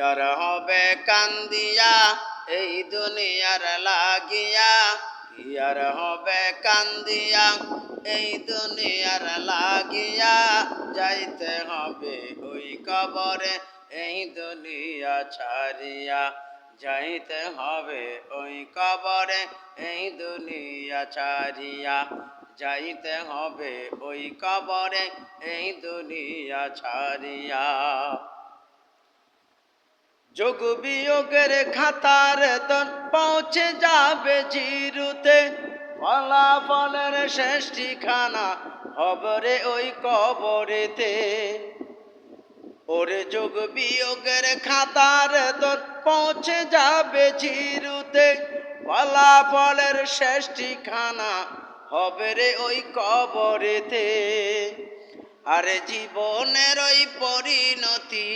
আর হবে কান্দিয়া এই দুনিয়ার লাগিয়া, কি আর হবে কান্দিয়া এই দুনিয়ার লাগিয়া, যাইতে হবে ওই কবরে এই দুনিয়া ছাড়িয়া, যাইতে হবে ওই কবরে এই দুনিয়া ছাড়িয়া, যাইতে হবে ওই কবরে এই দুনিয়া ছাড়িয়া। যোগ বিয়োগের খাতার দন পৌঁছে যাবে জিরুতে, ফলাফলের শেষ ঠিকানা হবে ওই কবরেতে। ওরে যোগ বিয়োগের খাতার দন পৌঁছে যাবে জিরুতে, ফলাফলের শেষ ঠিকানা হবে রে ওই কবরেতে। আরে জীবনের ওই পরিণতি